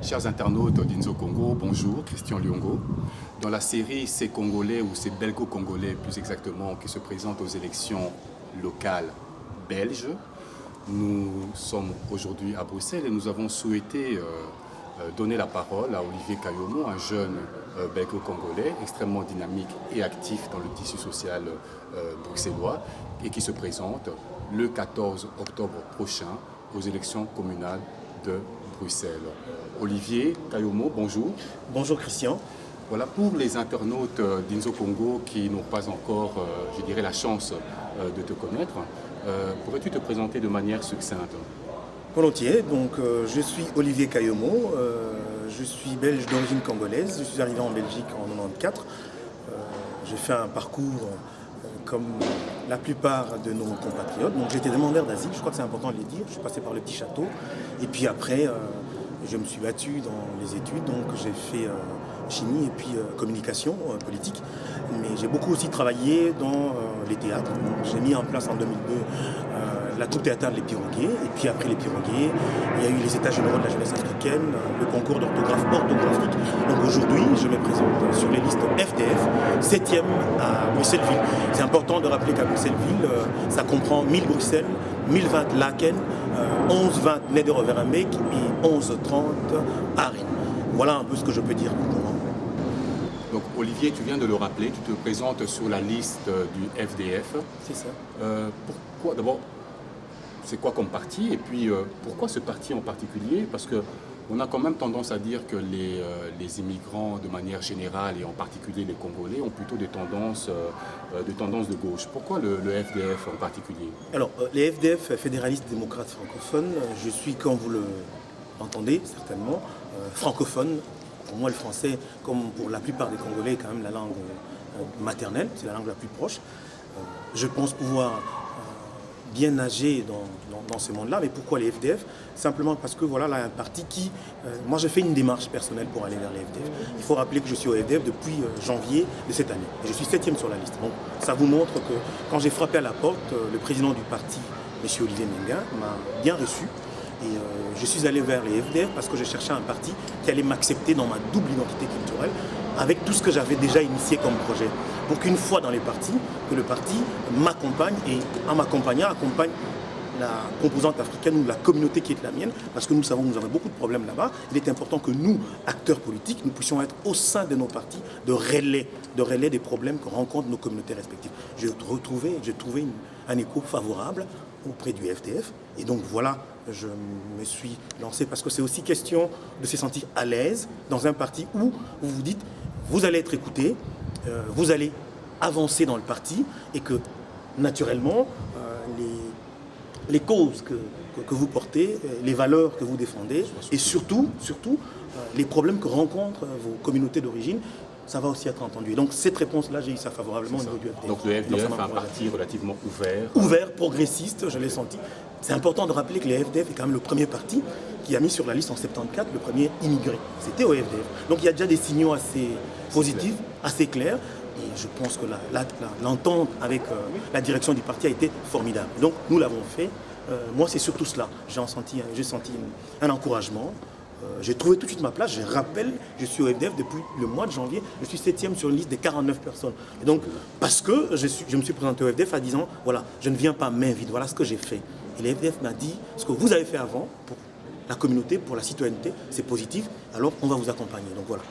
Chers internautes d'Inzo Congo, bonjour, Christian Lyongo. Dans la série Ces Congolais ou ces Belgo-Congolais plus exactement qui se présentent aux élections locales belges, nous sommes aujourd'hui à Bruxelles et nous avons souhaité donner la parole à Olivier Kayomo, un jeune belgo-congolais extrêmement dynamique et actif dans le tissu social bruxellois et qui se présente le 14 octobre prochain aux élections communales de Bruxelles. Olivier Kayomo, bonjour. Bonjour Christian. Voilà, pour les internautes d'Inzo Congo qui n'ont pas encore, je dirais, la chance de te connaître, pourrais-tu te présenter de manière succincte? Volontiers, donc je suis Olivier Kayomo, je suis belge d'origine congolaise, je suis arrivé en Belgique en 1994. J'ai fait un parcours comme la plupart de nos compatriotes, donc j'étais demandeur d'asile, je crois que c'est important de le dire, je suis passé par le petit château, et puis après je me suis battu dans les études, donc j'ai fait chimie et puis communication politique, mais j'ai beaucoup aussi travaillé dans les théâtres. J'ai mis en place en 2002 la troupe théâtrale Les Piroguiers, et puis après Les Piroguiers, il y a eu les États généraux de la jeunesse africaine, le concours d'orthographe orthographique. Donc aujourd'hui, je me présente sur les listes FDF, 7e à Bruxelles-Ville. C'est important de rappeler qu'à Bruxelles-Ville, ça comprend 1000 Bruxelles, 1020 Laken, 1120 Neder-Overembeek et 1130 Arin. Voilà un peu ce que je peux dire pour le moment. Donc Olivier, tu viens de le rappeler, tu te présentes sur la liste du FDF. C'est ça. Pourquoi d'abord, c'est quoi comme parti? Et puis pourquoi ce parti en particulier? Parce qu'on a quand même tendance à dire que les immigrants de manière générale et en particulier les Congolais ont plutôt des tendances de gauche. Pourquoi le FDF en particulier? Alors les FDF, fédéralistes démocrates francophones, je suis, comme vous l'entendez certainement, francophone. Pour moi, le français, comme pour la plupart des Congolais, est quand même la langue maternelle, c'est la langue la plus proche. Je pense pouvoir bien nager dans ce monde-là. Mais pourquoi les FDF? Simplement parce que voilà, là, un parti qui... moi, j'ai fait une démarche personnelle pour aller vers les FDF. Il faut rappeler que je suis au FDF depuis janvier de cette année. Et je suis 7e sur la liste. Donc, ça vous montre que quand j'ai frappé à la porte, le président du parti, M. Olivier Menga, m'a bien reçu. Et je suis allé vers les FDF parce que je cherchais un parti qui allait m'accepter dans ma double identité culturelle avec tout ce que j'avais déjà initié comme projet. Pour qu'une fois dans les partis, que le parti m'accompagne et en m'accompagnant accompagne la composante africaine ou la communauté qui est la mienne, parce que nous savons que nous avons beaucoup de problèmes là-bas. Il est important que nous, acteurs politiques, nous puissions être au sein de nos partis de relais des problèmes que rencontrent nos communautés respectives. J'ai trouvé un écho favorable auprès du FDF. Et donc voilà, je me suis lancé parce que c'est aussi question de se sentir à l'aise dans un parti où vous vous dites, vous allez être écouté, vous allez avancer dans le parti et que naturellement, les causes que vous portez, les valeurs que vous défendez et surtout les problèmes que rencontrent vos communautés d'origine, ça va aussi être entendu. Et donc cette réponse-là, j'ai eu ça favorablement au niveau du FDF. Donc le FDF est un parti relativement ouvert. Ouvert, progressiste, je l'ai senti. C'est important de rappeler que le FDF est quand même le premier parti qui a mis sur la liste en 74 le premier immigré. C'était au FDF. Donc il y a déjà des signaux assez positifs, assez clairs. Et je pense que l'entente avec la direction du parti a été formidable. Donc nous l'avons fait. Moi, c'est surtout cela. J'ai senti un encouragement. J'ai trouvé tout de suite ma place. Je rappelle, je suis au FDF depuis le mois de janvier. Je suis 7e sur une liste de 49 personnes. Et donc, parce que je me suis présenté au FDF en disant, voilà, je ne viens pas main vide. Voilà ce que j'ai fait. Et le FDF m'a dit, ce que vous avez fait avant, pour la communauté, pour la citoyenneté, c'est positif. Alors, on va vous accompagner. Donc voilà.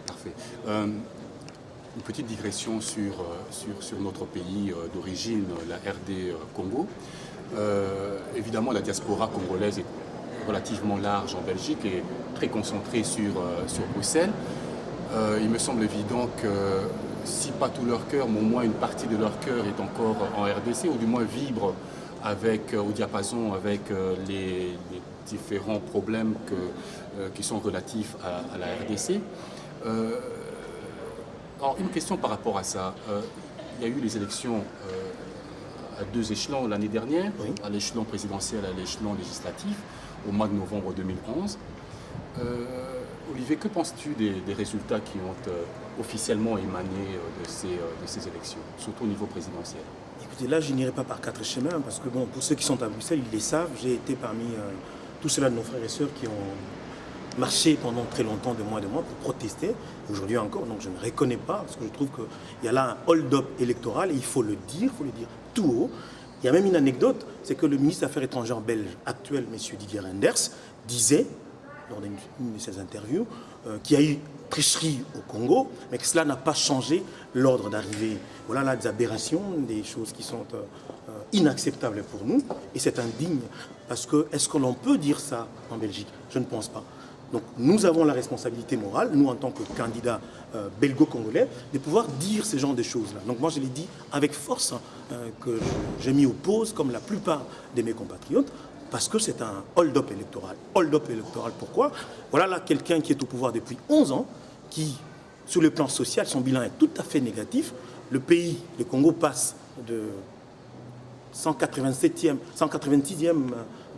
Parfait. Une petite digression sur notre pays d'origine, la RD Congo. Évidemment, la diaspora congolaise est relativement large en Belgique et très concentrée sur Bruxelles. Il me semble évident que si pas tout leur cœur, mais au moins une partie de leur cœur est encore en RDC, ou du moins vibre au diapason avec les différents problèmes qui sont relatifs à la RDC. Alors, une question par rapport à ça. Il y a eu les élections à deux échelons l'année dernière, oui, à l'échelon présidentiel et à l'échelon législatif, au mois de novembre 2011. Olivier, que penses-tu des résultats qui ont officiellement émané de ces élections, surtout au niveau présidentiel? Écoutez, là, je n'irai pas par quatre chemins, parce que bon, pour ceux qui sont à Bruxelles, ils les savent. J'ai été parmi tous ceux-là de nos frères et sœurs qui ont marché pendant très longtemps, de mois pour protester. Aujourd'hui encore, donc je ne reconnais pas, parce que je trouve qu'il y a là un hold-up électoral, et il faut le dire tout haut. Il y a même une anecdote, c'est que le ministre des Affaires étrangères belge actuel, M. Didier Reynders, disait, lors d'une de ses interviews, qu'il y a eu tricherie au Congo, mais que cela n'a pas changé l'ordre d'arrivée. Voilà là des aberrations, des choses qui sont inacceptables pour nous, et c'est indigne, parce que est-ce que l'on peut dire ça en Belgique? Je ne pense pas. Donc nous avons la responsabilité morale, nous en tant que candidats belgo-congolais, de pouvoir dire ce genre de choses-là. Donc moi je l'ai dit avec force, que j'ai mis aux pauses, comme la plupart de mes compatriotes, parce que c'est un hold-up électoral. Hold-up électoral, pourquoi? Voilà là quelqu'un qui est au pouvoir depuis 11 ans, qui, sur le plan social, son bilan est tout à fait négatif. Le pays, le Congo, passe de 186e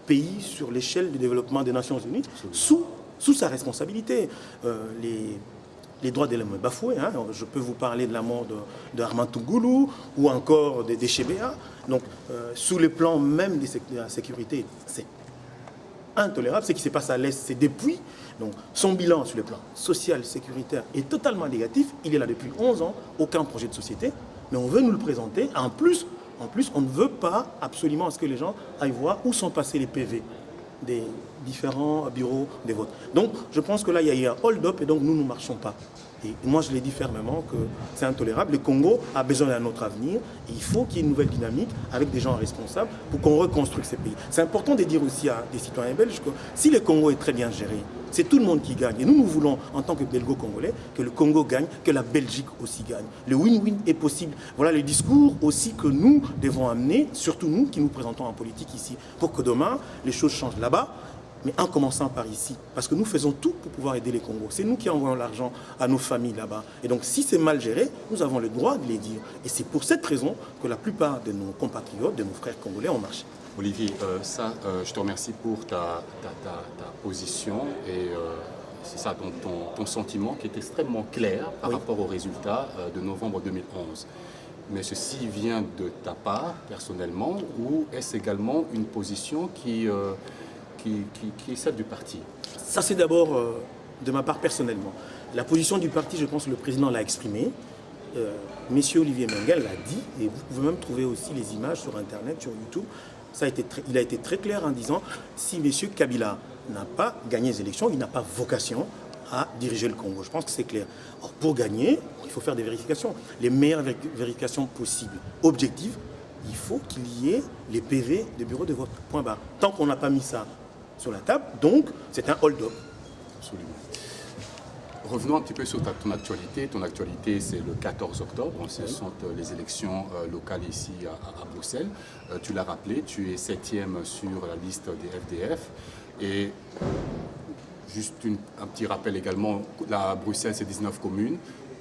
pays sur l'échelle du développement des Nations Unies, sous sa responsabilité. Les droits de l'homme bafoués. Hein. Je peux vous parler de la mort de Armand Tougoulou ou encore des Chébéa. Donc, sous le plan même de la sécurité, c'est intolérable. Ce qui se passe à l'Est, c'est depuis. Donc, son bilan sur le plan social, sécuritaire est totalement négatif. Il est là depuis 11 ans, aucun projet de société. Mais on veut nous le présenter. En plus, on ne veut pas absolument à ce que les gens aillent voir où sont passés les PV des différents bureaux des votes. Donc, je pense que là, il y a eu un hold-up et donc nous ne marchons pas. Et moi, je l'ai dit fermement que c'est intolérable. Le Congo a besoin d'un autre avenir. Et il faut qu'il y ait une nouvelle dynamique avec des gens responsables pour qu'on reconstruise ces pays. C'est important de dire aussi à des citoyens belges que si le Congo est très bien géré, c'est tout le monde qui gagne. Et nous voulons, en tant que belgo-congolais, que le Congo gagne, que la Belgique aussi gagne. Le win-win est possible. Voilà le discours aussi que nous devons amener, surtout nous qui nous présentons en politique ici, pour que demain, les choses changent là-bas. Mais en commençant par ici, parce que nous faisons tout pour pouvoir aider les Congos. C'est nous qui envoyons l'argent à nos familles là-bas. Et donc si c'est mal géré, nous avons le droit de les dire. Et c'est pour cette raison que la plupart de nos compatriotes, de nos frères congolais ont marché. Olivier, je te remercie pour ta position et c'est ça, ton sentiment qui est extrêmement clair par rapport aux résultats de novembre 2011. Mais ceci vient de ta part, personnellement, ou est-ce également une position qui est celle du parti? Ça, c'est d'abord de ma part personnellement. La position du parti, je pense que le président l'a exprimée. Monsieur Olivier Menguel l'a dit, et vous pouvez même trouver aussi les images sur Internet, sur YouTube. Il a été très clair en disant, si monsieur Kabila n'a pas gagné les élections, il n'a pas vocation à diriger le Congo. Je pense que c'est clair. Or, pour gagner, il faut faire des vérifications. Les meilleures vérifications possibles, objectives, il faut qu'il y ait les PV des bureaux de vote. Point barre. Tant qu'on n'a pas mis ça sur la table, donc c'est un hold-up. Absolument. Revenons un petit peu sur ton actualité. Ton actualité, c'est le 14 octobre. Ce sont les élections locales ici à Bruxelles. Tu l'as rappelé, tu es 7e sur la liste des FDF. Et juste un petit rappel également, Bruxelles, c'est 19 communes.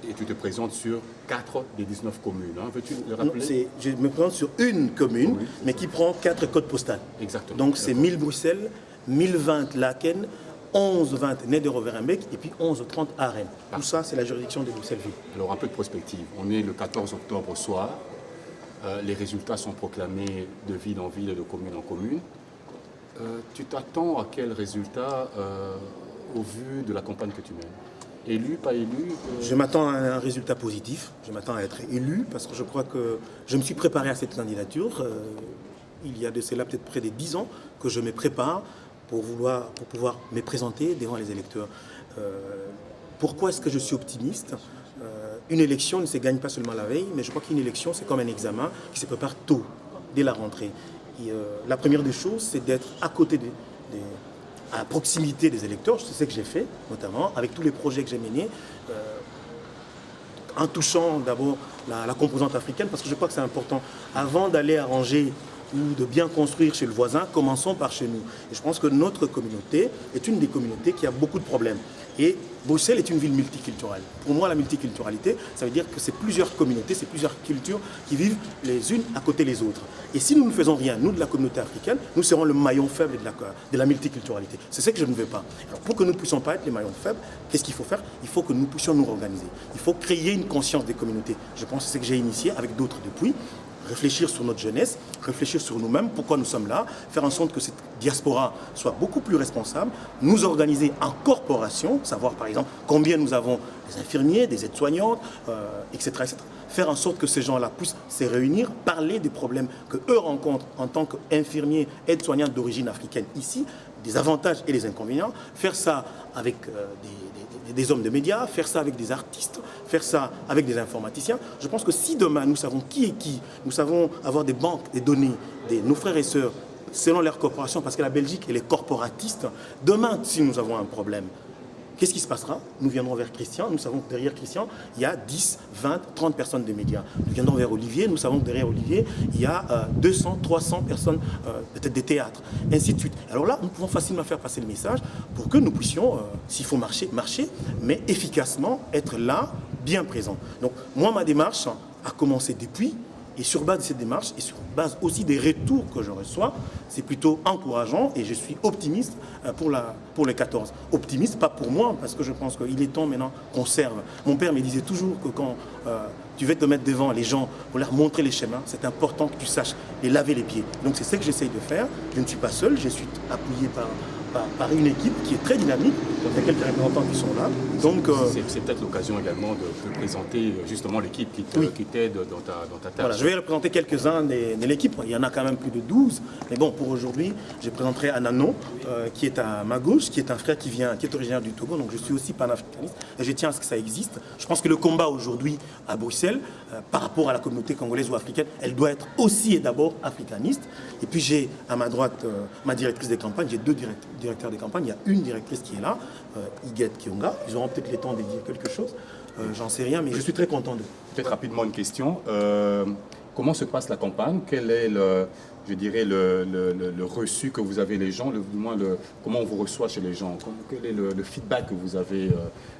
Et tu te présentes sur 4 des 19 communes. Hein. Veux-tu le rappeler? Non, je me présente sur une commune, mais qui prend 4 codes postales. Exactement. Donc c'est 1000 Bruxelles, 1020 Laken, 11-20 Neder-Overembeek et puis 11-30 à Rennes. Tout ça, c'est la juridiction de Bruxelles-Ville. Alors, un peu de prospective. On est le 14 octobre au soir. Les résultats sont proclamés de ville en ville et de commune en commune. Tu t'attends à quel résultat au vu de la campagne que tu mènes? Élu, pas élu Je m'attends à un résultat positif. Je m'attends à être élu parce que je crois que je me suis préparé à cette candidature. Il y a de cela peut-être près de 10 ans que je me prépare pour pouvoir me présenter devant les électeurs. Pourquoi est-ce que je suis optimiste? Une élection ne se gagne pas seulement la veille, mais je crois qu'une élection, c'est comme un examen qui se prépare tôt, dès la rentrée. Et, la première des choses, c'est d'être à côté à proximité des électeurs. C'est ce que j'ai fait, notamment avec tous les projets que j'ai menés, en touchant d'abord la composante africaine, parce que je crois que c'est important. Avant d'aller arranger ou de bien construire chez le voisin, commençons par chez nous. Et je pense que notre communauté est une des communautés qui a beaucoup de problèmes. Et Bruxelles est une ville multiculturelle. Pour moi, la multiculturalité, ça veut dire que c'est plusieurs communautés, c'est plusieurs cultures qui vivent les unes à côté des autres. Et si nous ne faisons rien, nous de la communauté africaine, nous serons le maillon faible de la multiculturalité. C'est ce que je ne veux pas. Alors, pour que nous ne puissions pas être les maillons faibles, qu'est-ce qu'il faut faire? Il faut que nous puissions nous organiser. Il faut créer une conscience des communautés. Je pense que c'est ce que j'ai initié avec d'autres depuis. réfléchir sur notre jeunesse, réfléchir sur nous-mêmes, pourquoi nous sommes là, faire en sorte que cette diaspora soit beaucoup plus responsable, nous organiser en corporation, savoir par exemple combien nous avons des infirmiers, des aides-soignantes, etc., etc. Faire en sorte que ces gens-là puissent se réunir, parler des problèmes qu'eux rencontrent en tant qu'infirmiers, aides-soignants d'origine africaine ici, des avantages et des inconvénients, faire ça avec des hommes de médias, faire ça avec des artistes, faire ça avec des informaticiens. Je pense que si demain nous savons qui est qui, nous savons avoir des banques, des données, nos frères et sœurs, selon leur corporation, parce que la Belgique elle est corporatiste, demain si nous avons un problème, qu'est-ce qui se passera? Nous viendrons vers Christian, nous savons que derrière Christian, il y a 10, 20, 30 personnes de médias. Nous viendrons vers Olivier, nous savons que derrière Olivier, il y a 200, 300 personnes, peut-être des théâtres, ainsi de suite. Alors là, nous pouvons facilement faire passer le message pour que nous puissions, s'il faut marcher, mais efficacement être là, bien présent. Donc moi, ma démarche a commencé depuis. Et sur base de cette démarche et sur base aussi des retours que je reçois, c'est plutôt encourageant et je suis optimiste pour les 14. Optimiste, pas pour moi, parce que je pense qu'il est temps maintenant qu'on serve. Mon père me disait toujours que quand tu veux te mettre devant les gens pour leur montrer les chemins, c'est important que tu saches les laver les pieds. Donc c'est ce que j'essaye de faire. Je ne suis pas seul, je suis appuyé par une équipe qui est très dynamique. Il y a quelques représentants qui sont là. Donc, c'est peut-être l'occasion également de présenter justement l'équipe qui t'aide dans ta tâche. Voilà, je vais représenter quelques-uns de l'équipe. Il y en a quand même plus de 12. Mais bon, pour aujourd'hui, je présenterai Anano, qui est à ma gauche, qui est un frère qui est originaire du Togo. Donc je suis aussi panafricaniste et je tiens à ce que ça existe. Je pense que le combat aujourd'hui à Bruxelles, par rapport à la communauté congolaise ou africaine, elle doit être aussi et d'abord africaniste. Et puis j'ai à ma droite ma directrice des campagnes. J'ai deux directeurs des campagnes. Il y a une directrice qui est là, Iguette Kionga. Ils auront peut-être le temps de dire quelque chose. J'en sais rien, mais je suis très content d'eux. Peut-être rapidement une question. Comment se passe la campagne? Quel est le reçu que vous avez les gens, comment on vous reçoit chez les gens? Quel est le feedback que vous avez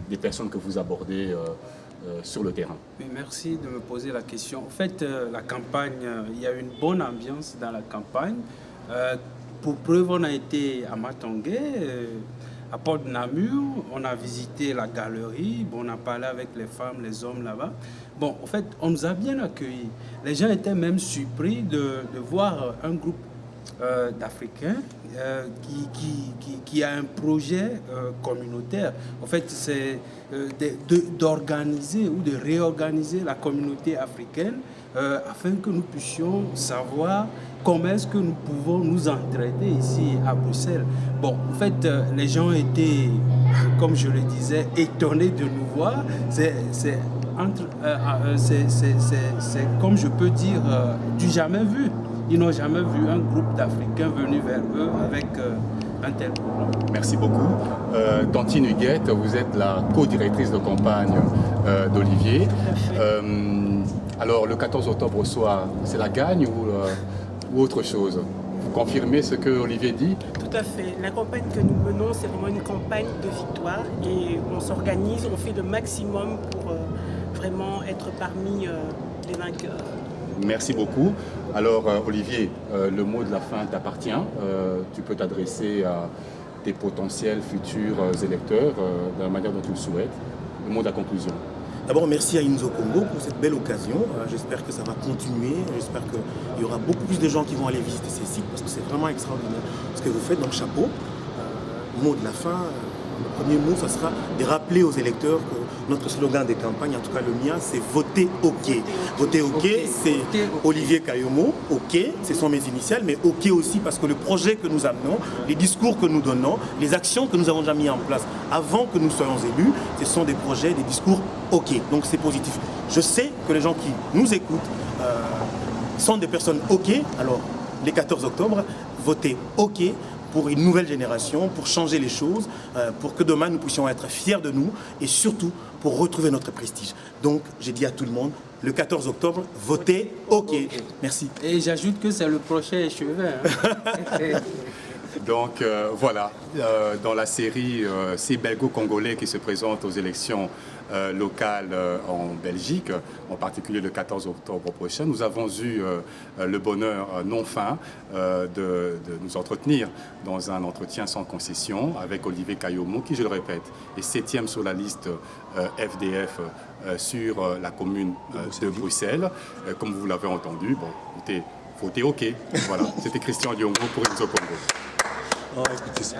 des personnes que vous abordez sur le terrain? Mais merci de me poser la question. En fait, la campagne, il y a une bonne ambiance dans la campagne. Pour preuve, on a été à Matongé, à Port-de-Namur, on a visité la galerie, on a parlé avec les femmes, les hommes là-bas. Bon, en fait, on nous a bien accueillis. Les gens étaient même surpris de voir un groupe d'Africains qui a un projet communautaire. En fait, c'est d'organiser ou de réorganiser la communauté africaine afin que nous puissions savoir comment est-ce que nous pouvons nous entraider ici à Bruxelles. Bon, en fait, les gens étaient, comme je le disais, étonnés de nous voir. C'est comme je peux dire, du jamais vu. Ils n'ont jamais vu un groupe d'Africains venir vers eux avec un tel programme. Merci beaucoup. Tantine Huguette, vous êtes la co-directrice de campagne d'Olivier. Alors, le 14 octobre au soir, c'est la gagne ou autre chose? Vous confirmez ce que Olivier dit? Tout à fait. La campagne que nous menons, c'est vraiment une campagne de victoire et on s'organise, on fait le maximum pour vraiment être parmi les vainqueurs. Merci beaucoup. Alors, Olivier, le mot de la fin t'appartient. Tu peux t'adresser à tes potentiels futurs électeurs de la manière dont tu le souhaites. Le mot de la conclusion. D'abord, merci à Inzo Congo pour cette belle occasion. J'espère que ça va continuer. J'espère qu'il y aura beaucoup plus de gens qui vont aller visiter ces sites parce que c'est vraiment extraordinaire ce que vous faites. Donc, chapeau. Mot de la fin. Le premier mot, ça sera de rappeler aux électeurs que notre slogan des campagnes, en tout cas le mien, c'est « Voter OK ». Voter OK, c'est Olivier Kayomo, OK, ce sont mes initiales, mais OK aussi parce que le projet que nous amenons, les discours que nous donnons, les actions que nous avons déjà mis en place avant que nous soyons élus, ce sont des projets, des discours OK. Donc c'est positif. Je sais que les gens qui nous écoutent sont des personnes OK. Alors, les 14 octobre, votez OK pour une nouvelle génération, pour changer les choses, pour que demain nous puissions être fiers de nous et surtout pour retrouver notre prestige. Donc, j'ai dit à tout le monde, le 14 octobre, votez OK. Merci. Et j'ajoute que c'est le prochain échevin. Hein. Donc voilà, dans la série ces Belgo-Congolais qui se présentent aux élections locales en Belgique, en particulier le 14 octobre prochain, nous avons eu le bonheur non fin de nous entretenir dans un entretien sans concession avec Olivier Kayomo, qui, je le répète, est 7e sur la liste FDF sur la commune de Bruxelles. Comme vous l'avez entendu, bon, écoutez, votez OK. Voilà, c'était Christian Lyongo pour Exo Congo. Oh, écoutez ça.